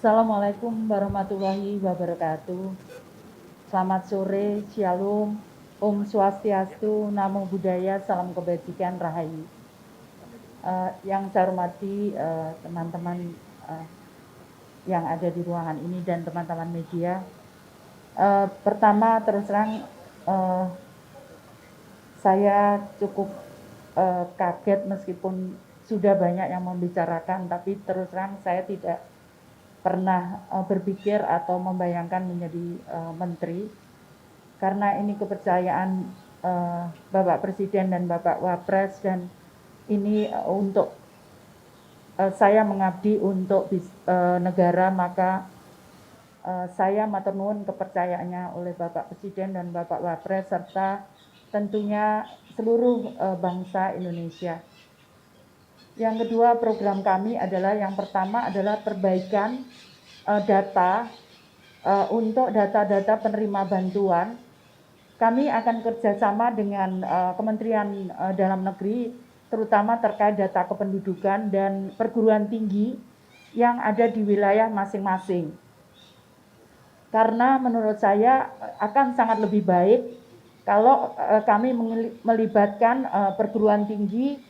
Assalamualaikum warahmatullahi wabarakatuh. Selamat sore, Shalom, Om Swastiastu, Namo Buddhaya, Salam Kebajikan, Rahayu. Yang saya hormati teman-teman yang ada di ruangan ini dan teman-teman media. Pertama, terus terang saya cukup kaget meskipun sudah banyak yang membicarakan, tapi terus terang saya tidak pernah berpikir atau membayangkan menjadi menteri, karena ini kepercayaan Bapak Presiden dan Bapak Wapres, dan ini untuk saya mengabdi untuk negara, maka saya matur nuwun kepercayaannya oleh Bapak Presiden dan Bapak Wapres serta tentunya seluruh bangsa Indonesia. Yang kedua, program kami adalah yang pertama adalah perbaikan data untuk data-data penerima bantuan. Kami akan kerjasama dengan Kementerian Dalam Negeri, terutama terkait data kependudukan dan perguruan tinggi yang ada di wilayah masing-masing. Karena menurut saya akan sangat lebih baik kalau kami melibatkan perguruan tinggi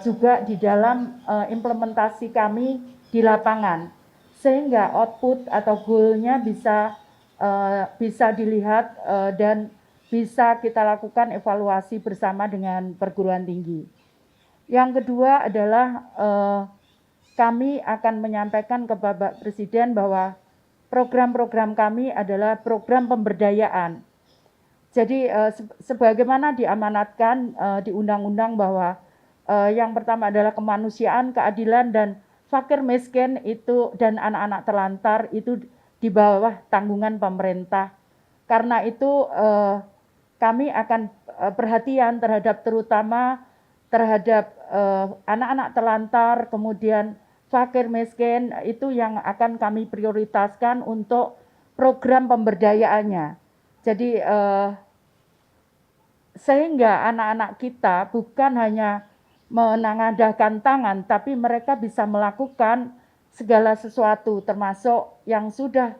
juga di dalam implementasi kami di lapangan, sehingga output atau goal-nya bisa dilihat dan bisa kita lakukan evaluasi bersama dengan perguruan tinggi. Yang kedua adalah kami akan menyampaikan ke Bapak Presiden bahwa program-program kami adalah program pemberdayaan. Jadi sebagaimana diamanatkan di undang-undang bahwa yang pertama adalah kemanusiaan, keadilan, dan fakir miskin itu dan anak-anak terlantar itu di bawah tanggungan pemerintah. Karena itu kami akan perhatian terutama terhadap anak-anak terlantar, kemudian fakir miskin, itu yang akan kami prioritaskan untuk program pemberdayaannya. Jadi sehingga anak-anak kita bukan hanya menengadahkan tangan, tapi mereka bisa melakukan segala sesuatu, termasuk yang sudah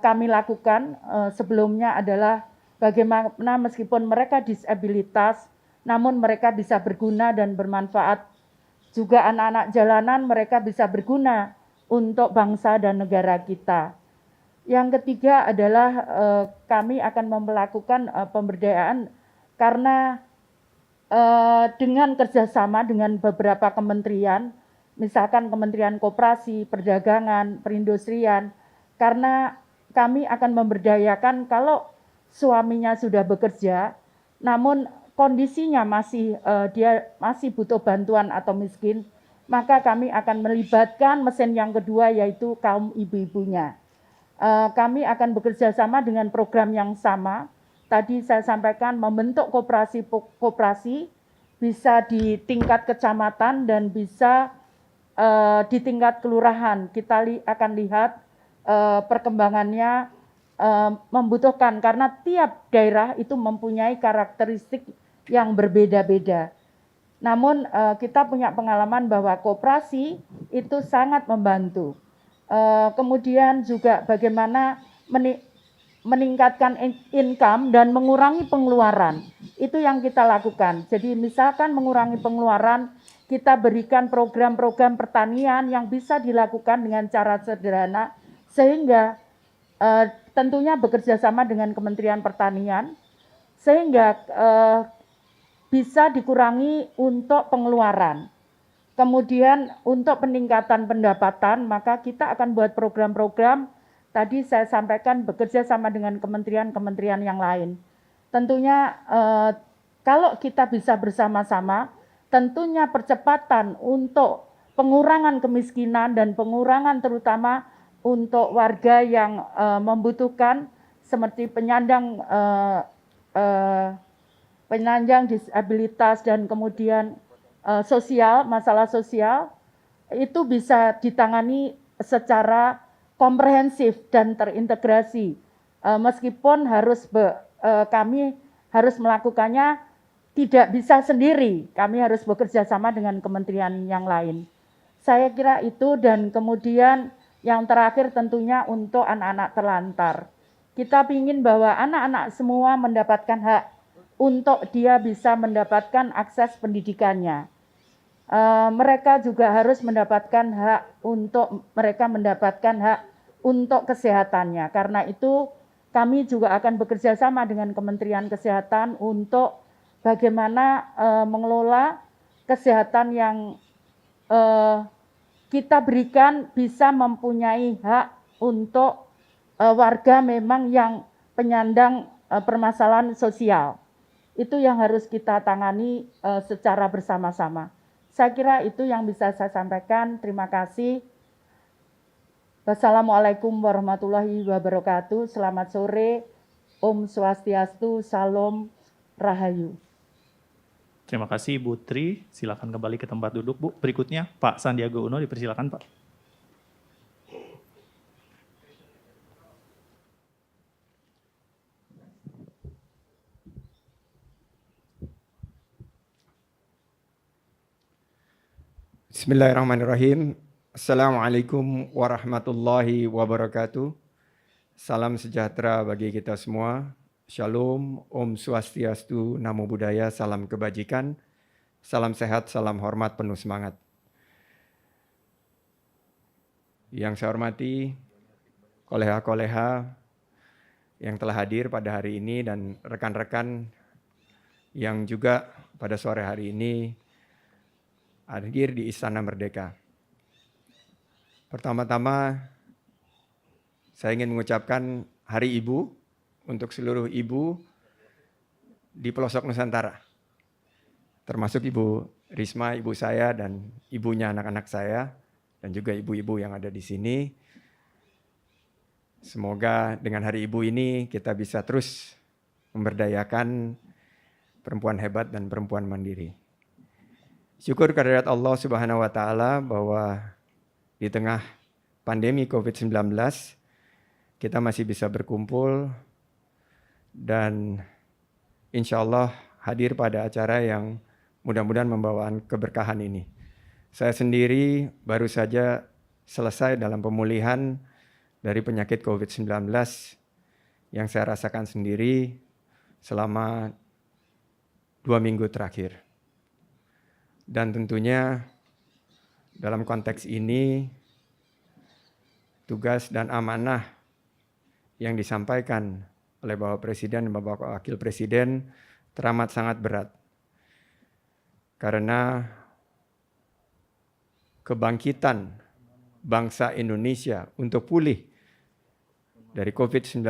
kami lakukan sebelumnya adalah bagaimana meskipun mereka disabilitas, namun mereka bisa berguna dan bermanfaat. Juga anak-anak jalanan mereka bisa berguna untuk bangsa dan negara kita. Yang ketiga adalah kami akan melakukan pemberdayaan karena dengan kerjasama dengan beberapa kementerian, misalkan Kementerian Koperasi, Perdagangan, Perindustrian, karena kami akan memberdayakan kalau suaminya sudah bekerja, namun kondisinya dia masih butuh bantuan atau miskin, maka kami akan melibatkan mesin yang kedua, yaitu kaum ibu-ibunya. Kami akan bekerja sama dengan program yang sama. Tadi saya sampaikan membentuk koperasi bisa di tingkat kecamatan dan bisa di tingkat kelurahan. Kita akan lihat perkembangannya membutuhkan, karena tiap daerah itu mempunyai karakteristik yang berbeda-beda. Namun kita punya pengalaman bahwa koperasi itu sangat membantu. Kemudian juga bagaimana meningkatkan income dan mengurangi pengeluaran. Itu yang kita lakukan. Jadi misalkan mengurangi pengeluaran, kita berikan program-program pertanian yang bisa dilakukan dengan cara sederhana, sehingga tentunya bekerja sama dengan Kementerian Pertanian, sehingga bisa dikurangi untuk pengeluaran. Kemudian untuk peningkatan pendapatan, maka kita akan buat program-program, tadi saya sampaikan bekerja sama dengan kementerian-kementerian yang lain. Tentunya kalau kita bisa bersama-sama, tentunya percepatan untuk pengurangan kemiskinan dan pengurangan terutama untuk warga yang membutuhkan seperti penyandang disabilitas dan kemudian masalah sosial, itu bisa ditangani secara komprehensif dan terintegrasi. Meskipun kami harus melakukannya tidak bisa sendiri, kami harus bekerja sama dengan kementerian yang lain. Saya kira itu, dan kemudian Yang terakhir tentunya untuk anak-anak terlantar. Kita ingin bahwa anak-anak semua mendapatkan hak untuk dia bisa mendapatkan akses pendidikannya. Mereka juga harus mendapatkan hak untuk kesehatannya. Karena itu kami juga akan bekerja sama dengan Kementerian Kesehatan untuk bagaimana mengelola kesehatan yang kita berikan bisa mempunyai hak untuk warga memang yang penyandang permasalahan sosial. Itu yang harus kita tangani secara bersama-sama. Saya kira itu yang bisa saya sampaikan. Terima kasih. Wassalamualaikum warahmatullahi wabarakatuh. Selamat sore. Om Swastiastu. Salam Rahayu. Terima kasih Bu Tri, silakan kembali ke tempat duduk Bu. Berikutnya Pak Sandiaga Uno, dipersilakan Pak. Bismillahirrahmanirrahim. Assalamualaikum warahmatullahi wabarakatuh. Salam sejahtera bagi kita semua. Shalom, Om Swastiastu, Namo Buddhaya, salam kebajikan, salam sehat, salam hormat, penuh semangat. Yang saya hormati, koleha-koleha yang telah hadir pada hari ini dan rekan-rekan yang juga pada sore hari ini hadir di Istana Merdeka. Pertama-tama, saya ingin mengucapkan Hari Ibu untuk seluruh ibu di pelosok Nusantara. Termasuk Ibu Risma, ibu saya dan ibunya anak-anak saya, dan juga ibu-ibu yang ada di sini. Semoga dengan Hari Ibu ini kita bisa terus memberdayakan perempuan hebat dan perempuan mandiri. Syukur kehadirat Allah Subhanahu wa Ta'ala bahwa di tengah pandemi COVID-19 kita masih bisa berkumpul dan insya Allah hadir pada acara yang mudah-mudahan membawa keberkahan ini. Saya sendiri baru saja selesai dalam pemulihan dari penyakit COVID-19 yang saya rasakan sendiri selama 2 minggu terakhir. Dan tentunya dalam konteks ini tugas dan amanah yang disampaikan oleh Bapak Presiden dan Bapak Wakil Presiden teramat sangat berat. Karena kebangkitan bangsa Indonesia untuk pulih dari COVID-19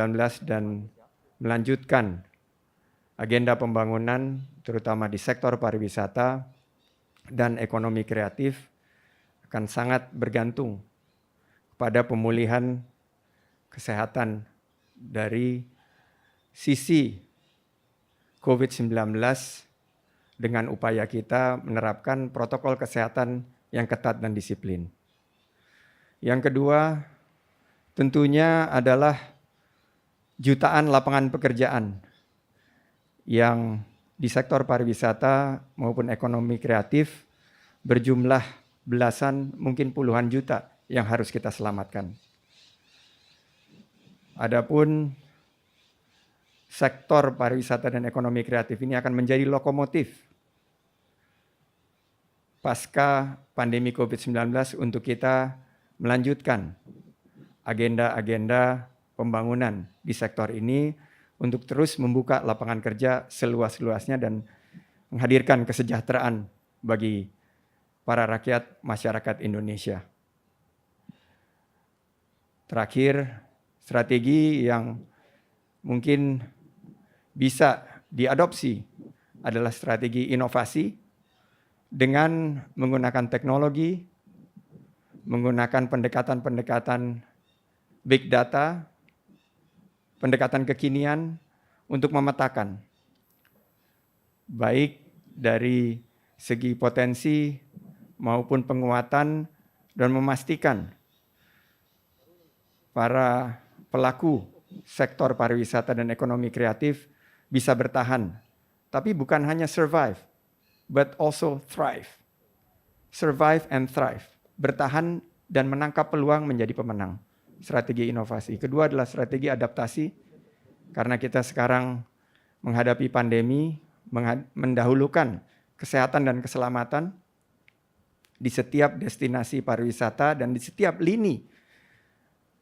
dan melanjutkan agenda pembangunan terutama di sektor pariwisata dan ekonomi kreatif akan sangat bergantung pada pemulihan kesehatan dari sisi COVID-19 dengan upaya kita menerapkan protokol kesehatan yang ketat dan disiplin. Yang kedua, tentunya adalah jutaan lapangan pekerjaan yang di sektor pariwisata maupun ekonomi kreatif berjumlah belasan, mungkin puluhan juta yang harus kita selamatkan. Adapun sektor pariwisata dan ekonomi kreatif ini akan menjadi lokomotif pasca pandemi COVID-19 untuk kita melanjutkan agenda-agenda pembangunan di sektor ini untuk terus membuka lapangan kerja seluas-luasnya dan menghadirkan kesejahteraan bagi para rakyat masyarakat Indonesia. Terakhir, strategi yang mungkin bisa diadopsi adalah strategi inovasi dengan menggunakan teknologi, menggunakan pendekatan-pendekatan big data, pendekatan kekinian untuk memetakan baik dari segi potensi maupun penguatan dan memastikan para pelaku sektor pariwisata dan ekonomi kreatif bisa bertahan, tapi bukan hanya survive, but also thrive. Survive and thrive, bertahan dan menangkap peluang menjadi pemenang. Strategi inovasi. Kedua adalah strategi adaptasi, karena kita sekarang menghadapi pandemi, mendahulukan kesehatan dan keselamatan di setiap destinasi pariwisata dan di setiap lini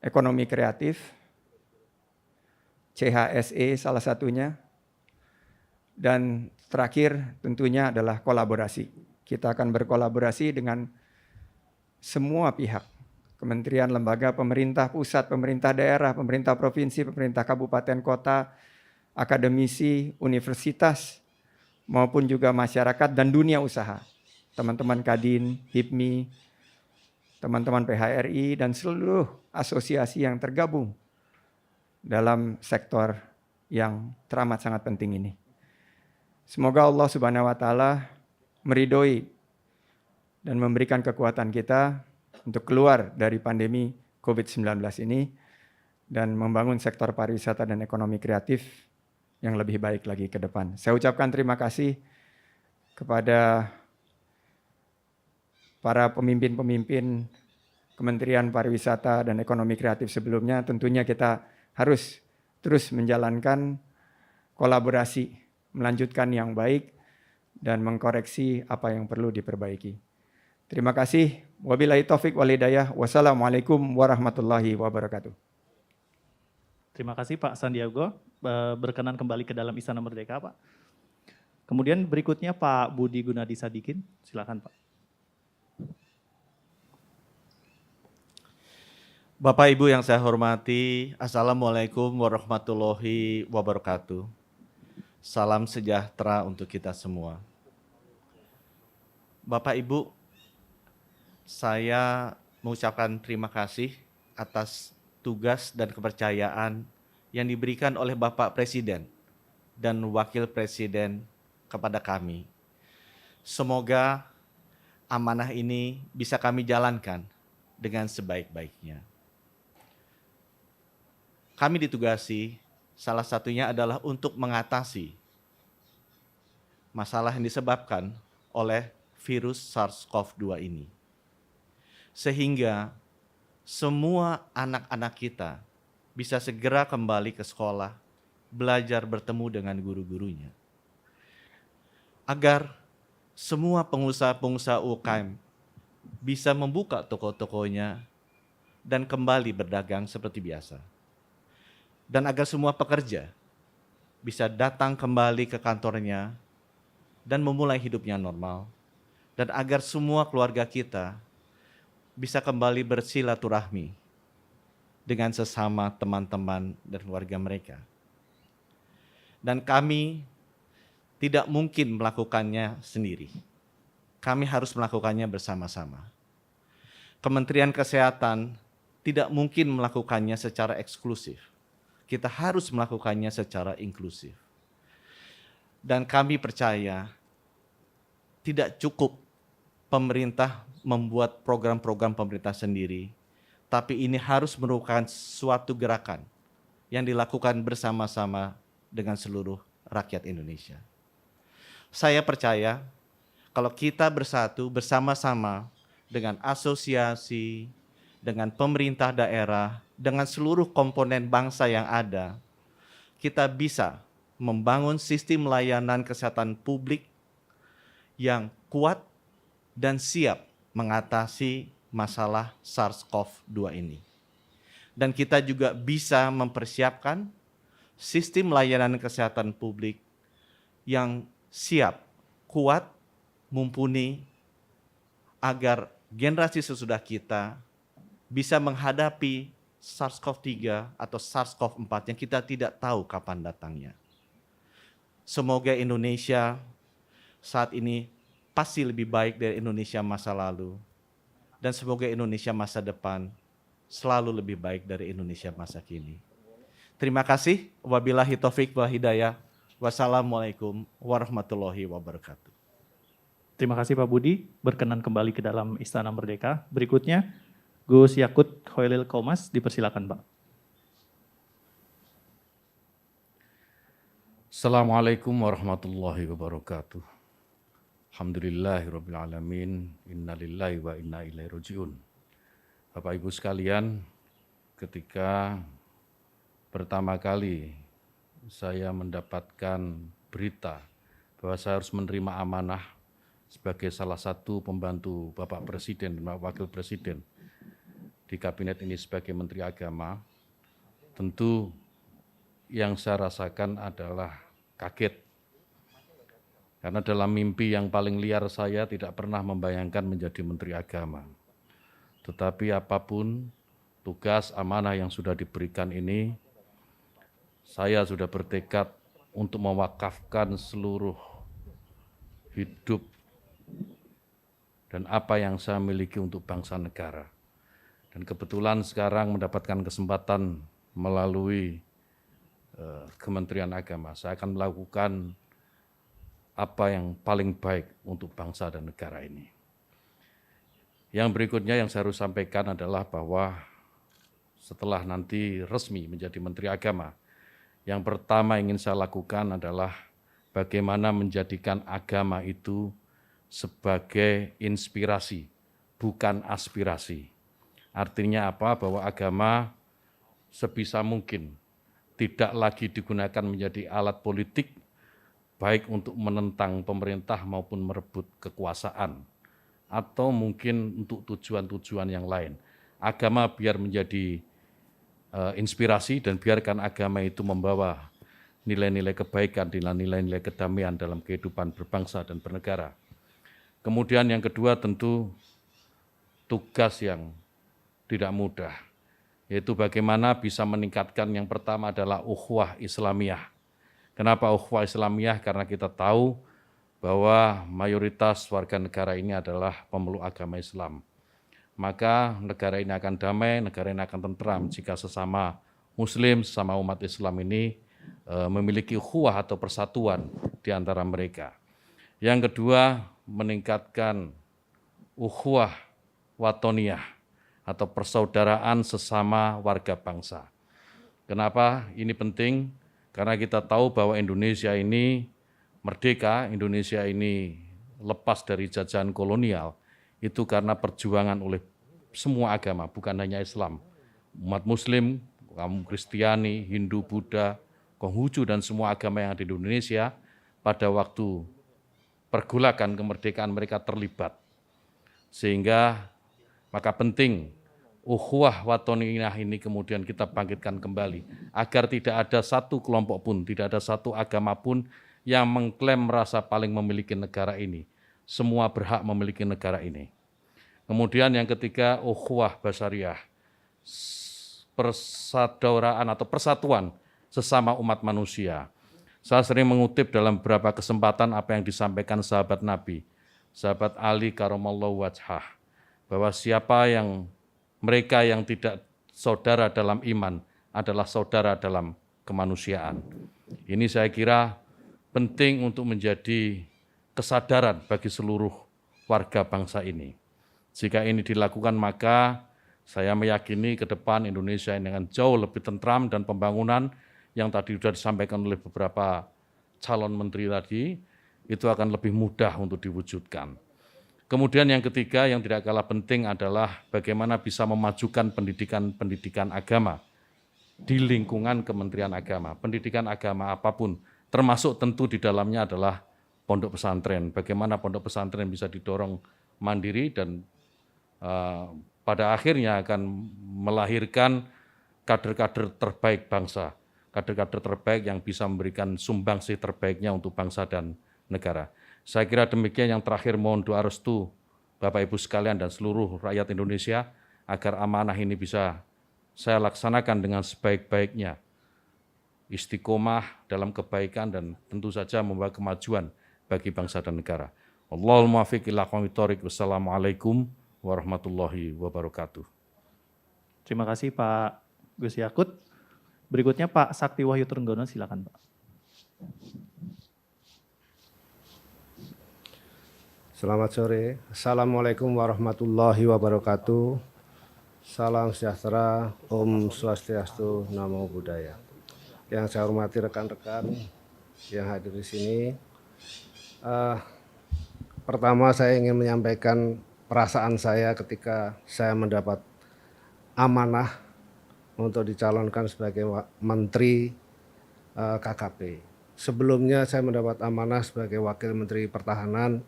ekonomi kreatif. CHSE salah satunya. Dan terakhir tentunya adalah kolaborasi. Kita akan berkolaborasi dengan semua pihak, kementerian, lembaga, pemerintah pusat, pemerintah daerah, pemerintah provinsi, pemerintah kabupaten kota, akademisi, universitas, maupun juga masyarakat dan dunia usaha. Teman-teman Kadin, HIPMI, teman-teman PHRI, dan seluruh asosiasi yang tergabung dalam sektor yang teramat sangat penting ini. Semoga Allah Subhanahu wa Ta'ala meridhoi dan memberikan kekuatan kita untuk keluar dari pandemi COVID-19 ini dan membangun sektor pariwisata dan ekonomi kreatif yang lebih baik lagi ke depan. Saya ucapkan terima kasih kepada para pemimpin-pemimpin Kementerian Pariwisata dan Ekonomi Kreatif sebelumnya. Tentunya kita harus terus menjalankan kolaborasi, melanjutkan yang baik dan mengkoreksi apa yang perlu diperbaiki. Terima kasih. Wabillahi taufik wal hidayah. Wassalamualaikum warahmatullahi wabarakatuh. Terima kasih Pak Sandiago, berkenan kembali ke dalam Istana Merdeka Pak. Kemudian berikutnya Pak Budi Gunadi Sadikin, silakan Pak. Bapak Ibu yang saya hormati, Assalamualaikum warahmatullahi wabarakatuh. Salam sejahtera untuk kita semua. Bapak Ibu, saya mengucapkan terima kasih atas tugas dan kepercayaan yang diberikan oleh Bapak Presiden dan Wakil Presiden kepada kami. Semoga amanah ini bisa kami jalankan dengan sebaik-baiknya. Kami ditugasi, salah satunya adalah untuk mengatasi masalah yang disebabkan oleh virus SARS-CoV-2 ini. Sehingga semua anak-anak kita bisa segera kembali ke sekolah, belajar bertemu dengan guru-gurunya. Agar semua pengusaha-pengusaha UKM bisa membuka toko-tokonya dan kembali berdagang seperti biasa. Dan agar semua pekerja bisa datang kembali ke kantornya dan memulai hidupnya normal. Dan agar semua keluarga kita bisa kembali bersilaturahmi dengan sesama teman-teman dan keluarga mereka. Dan kami tidak mungkin melakukannya sendiri. Kami harus melakukannya bersama-sama. Kementerian Kesehatan tidak mungkin melakukannya secara eksklusif. Kita harus melakukannya secara inklusif. Dan kami percaya tidak cukup pemerintah membuat program-program pemerintah sendiri, tapi ini harus merupakan suatu gerakan yang dilakukan bersama-sama dengan seluruh rakyat Indonesia. Saya percaya kalau kita bersatu bersama-sama dengan asosiasi, dengan pemerintah daerah, dengan seluruh komponen bangsa yang ada, kita bisa membangun sistem layanan kesehatan publik yang kuat dan siap mengatasi masalah SARS-CoV-2 ini. Dan kita juga bisa mempersiapkan sistem layanan kesehatan publik yang siap, kuat, mumpuni, agar generasi sesudah kita bisa menghadapi SARS-CoV-3 atau SARS-CoV-4 yang kita tidak tahu kapan datangnya. Semoga Indonesia saat ini pasti lebih baik dari Indonesia masa lalu. Dan semoga Indonesia masa depan selalu lebih baik dari Indonesia masa kini. Terima kasih. Wabillahi taufik wal hidayah. Wassalamualaikum warahmatullahi wabarakatuh. Terima kasih Pak Budi, berkenan kembali ke dalam Istana Merdeka. Berikutnya, Gus Yakut Khoilil Qomas, dipersilakan Pak. Assalamualaikum warahmatullahi wabarakatuh. Alhamdulillahirabbil alamin. Innalillahi wa inna ilaihi rajiun. Bapak Ibu sekalian, ketika pertama kali saya mendapatkan berita bahwa saya harus menerima amanah sebagai salah satu pembantu Bapak Presiden dan Wakil Presiden di kabinet ini sebagai Menteri Agama, tentu yang saya rasakan adalah kaget. Karena dalam mimpi yang paling liar saya tidak pernah membayangkan menjadi Menteri Agama. Tetapi apapun tugas amanah yang sudah diberikan ini, saya sudah bertekad untuk mewakafkan seluruh hidup dan apa yang saya miliki untuk bangsa negara. Dan kebetulan sekarang mendapatkan kesempatan melalui Kementerian Agama. Saya akan melakukan apa yang paling baik untuk bangsa dan negara ini. Yang berikutnya yang saya harus sampaikan adalah bahwa setelah nanti resmi menjadi Menteri Agama, yang pertama ingin saya lakukan adalah bagaimana menjadikan agama itu sebagai inspirasi, bukan aspirasi. Artinya apa? Bahwa agama sebisa mungkin tidak lagi digunakan menjadi alat politik, baik untuk menentang pemerintah maupun merebut kekuasaan, atau mungkin untuk tujuan-tujuan yang lain. Agama biar menjadi inspirasi dan biarkan agama itu membawa nilai-nilai kebaikan, nilai-nilai kedamaian dalam kehidupan berbangsa dan bernegara. Kemudian yang kedua tentu tugas yang tidak mudah, yaitu bagaimana bisa meningkatkan yang pertama adalah ukhuwah Islamiyah. Kenapa ukhuwah Islamiyah? Karena kita tahu bahwa mayoritas warga negara ini adalah pemeluk agama Islam. Maka negara ini akan damai, negara ini akan tentram jika sesama Muslim, sesama umat Islam ini memiliki ukhuwah atau persatuan di antara mereka. Yang kedua, meningkatkan ukhuwah watoniyah atau persaudaraan sesama warga bangsa. Kenapa ini penting? Karena kita tahu bahwa Indonesia ini merdeka, Indonesia ini lepas dari jajahan kolonial, itu karena perjuangan oleh semua agama, bukan hanya Islam. Umat Muslim, kaum Kristiani, Hindu, Buddha, Konghucu, dan semua agama yang ada di Indonesia, pada waktu pergolakan kemerdekaan mereka terlibat. Sehingga maka penting ukhuwah watoniyah ini kemudian kita bangkitkan kembali, agar tidak ada satu kelompok pun, tidak ada satu agama pun yang mengklaim merasa paling memiliki negara ini. Semua berhak memiliki negara ini. Kemudian yang ketiga, ukhuwah basyariah, persaudaraan atau persatuan sesama umat manusia. Saya sering mengutip dalam beberapa kesempatan apa yang disampaikan sahabat Nabi, sahabat Ali karamallahu wajhah, bahwa mereka yang tidak saudara dalam iman adalah saudara dalam kemanusiaan. Ini saya kira penting untuk menjadi kesadaran bagi seluruh warga bangsa ini. Jika ini dilakukan, maka saya meyakini ke depan Indonesia ini dengan jauh lebih tentram, dan pembangunan yang tadi sudah disampaikan oleh beberapa calon menteri tadi, itu akan lebih mudah untuk diwujudkan. Kemudian yang ketiga yang tidak kalah penting adalah bagaimana bisa memajukan pendidikan agama di lingkungan Kementerian Agama. Pendidikan agama apapun, termasuk tentu di dalamnya adalah pondok pesantren. Bagaimana pondok pesantren bisa didorong mandiri dan pada akhirnya akan melahirkan kader-kader terbaik bangsa, kader-kader terbaik yang bisa memberikan sumbangsih terbaiknya untuk bangsa dan negara. Saya kira demikian. Yang terakhir, mohon doa restu Bapak Ibu sekalian dan seluruh rakyat Indonesia agar amanah ini bisa saya laksanakan dengan sebaik-baiknya, istiqomah dalam kebaikan dan tentu saja membawa kemajuan bagi bangsa dan negara. Wallahul muwaffiq ila aqwamit thoriq. Wassalamualaikum warahmatullahi wabarakatuh. Terima kasih Pak Gus Yakut. Berikutnya Pak Sakti Wahyu Trenggono, silakan Pak. Selamat sore. Assalamualaikum warahmatullahi wabarakatuh. Salam sejahtera, Om Swastiastu, Namo Buddhaya. Yang saya hormati rekan-rekan yang hadir di sini. Pertama saya ingin menyampaikan perasaan saya ketika saya mendapat amanah untuk dicalonkan sebagai Menteri KKP. Sebelumnya saya mendapat amanah sebagai Wakil Menteri Pertahanan.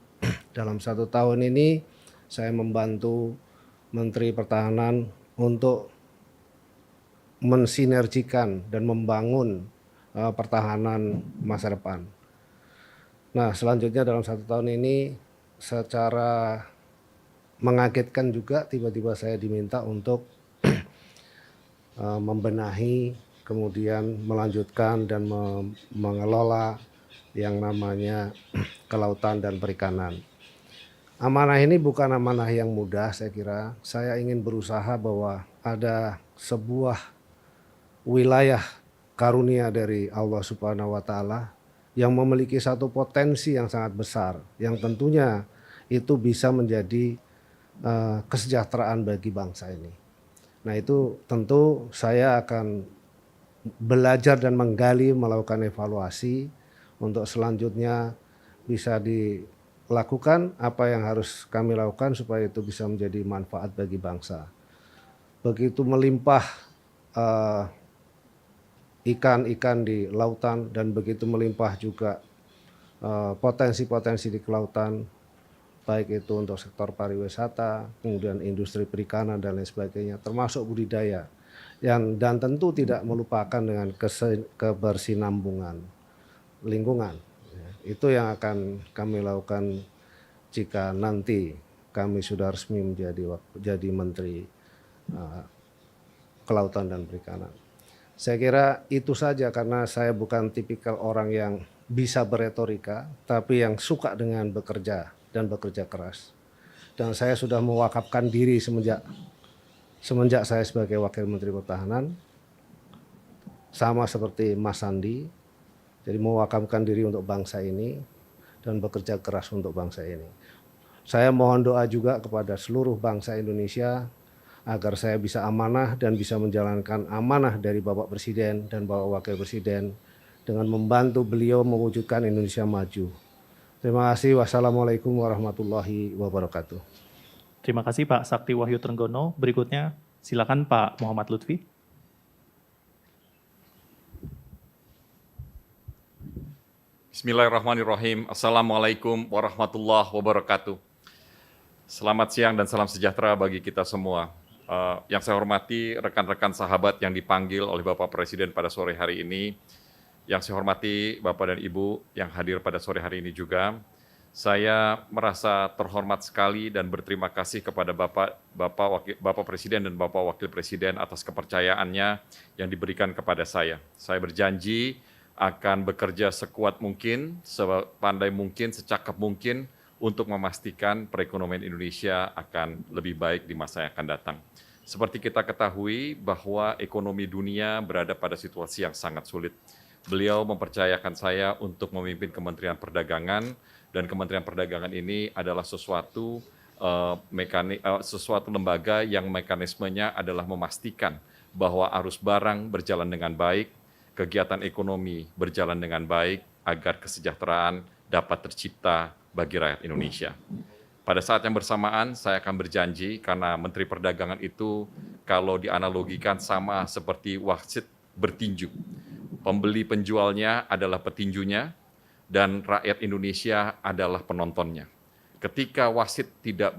Dalam 1 tahun ini saya membantu Menteri Pertahanan untuk mensinergikan dan membangun pertahanan masa depan. Nah, selanjutnya dalam 1 tahun ini secara mengagetkan juga tiba-tiba saya diminta untuk membenahi, kemudian melanjutkan dan mengelola yang namanya kelautan dan perikanan. Amanah ini bukan amanah yang mudah, saya kira. Saya ingin berusaha bahwa ada sebuah wilayah karunia dari Allah Subhanahu wa Ta'ala yang memiliki satu potensi yang sangat besar, yang tentunya itu bisa menjadi kesejahteraan bagi bangsa ini. Nah, itu tentu saya akan belajar dan menggali, melakukan evaluasi untuk selanjutnya bisa dilakukan apa yang harus kami lakukan supaya itu bisa menjadi manfaat bagi bangsa. Begitu melimpah ikan-ikan di lautan dan begitu melimpah juga potensi-potensi di kelautan, baik itu untuk sektor pariwisata, kemudian industri perikanan dan lain sebagainya, termasuk budidaya, dan tentu tidak melupakan dengan kebersinambungan lingkungan. Itu yang akan kami lakukan jika nanti kami sudah resmi menjadi Menteri Kelautan dan Perikanan. Saya kira itu saja, karena saya bukan tipikal orang yang bisa beretorika, tapi yang suka dengan bekerja dan bekerja keras. Dan saya sudah mewakafkan diri semenjak saya sebagai Wakil Menteri Pertahanan, sama seperti Mas Sandi, jadi mewakafkan diri untuk bangsa ini dan bekerja keras untuk bangsa ini. Saya mohon doa juga kepada seluruh bangsa Indonesia agar saya bisa amanah dan bisa menjalankan amanah dari Bapak Presiden dan Bapak Wakil Presiden dengan membantu beliau mewujudkan Indonesia maju. Terima kasih. Wassalamualaikum warahmatullahi wabarakatuh. Terima kasih Pak Sakti Wahyu Trenggono. Berikutnya silakan Pak Muhammad Lutfi. Bismillahirrahmanirrahim. Assalamualaikum warahmatullahi wabarakatuh. Selamat siang dan salam sejahtera bagi kita semua. Yang saya hormati rekan-rekan sahabat yang dipanggil oleh Bapak Presiden pada sore hari ini. Yang saya hormati Bapak dan Ibu yang hadir pada sore hari ini juga. Saya merasa terhormat sekali dan berterima kasih kepada Bapak Presiden dan Bapak Wakil Presiden atas kepercayaannya yang diberikan kepada saya. Saya berjanji akan bekerja sekuat mungkin, sepandai mungkin, secakap mungkin untuk memastikan perekonomian Indonesia akan lebih baik di masa yang akan datang. Seperti kita ketahui bahwa ekonomi dunia berada pada situasi yang sangat sulit. Beliau mempercayakan saya untuk memimpin Kementerian Perdagangan, dan Kementerian Perdagangan ini adalah suatu lembaga yang mekanismenya adalah memastikan bahwa arus barang berjalan dengan baik, kegiatan ekonomi berjalan dengan baik, agar kesejahteraan dapat tercipta bagi rakyat Indonesia. Pada saat yang bersamaan, saya akan berjanji, karena Menteri Perdagangan itu kalau dianalogikan sama seperti wasit bertinju. Pembeli penjualnya adalah petinjunya, dan rakyat Indonesia adalah penontonnya. Ketika wasit tidak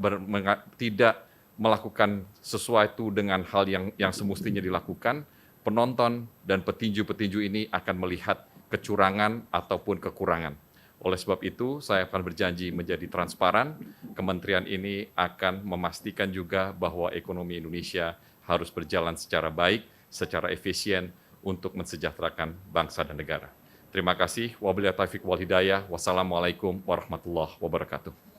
melakukan sesuatu dengan hal yang semestinya dilakukan, penonton dan petinju-petinju ini akan melihat kecurangan ataupun kekurangan. Oleh sebab itu, saya akan berjanji menjadi transparan. Kementerian ini akan memastikan juga bahwa ekonomi Indonesia harus berjalan secara baik, secara efisien untuk mensejahterakan bangsa dan negara. Terima kasih. Wabillahi taufiq wal hidayah. Wassalamualaikum warahmatullahi wabarakatuh.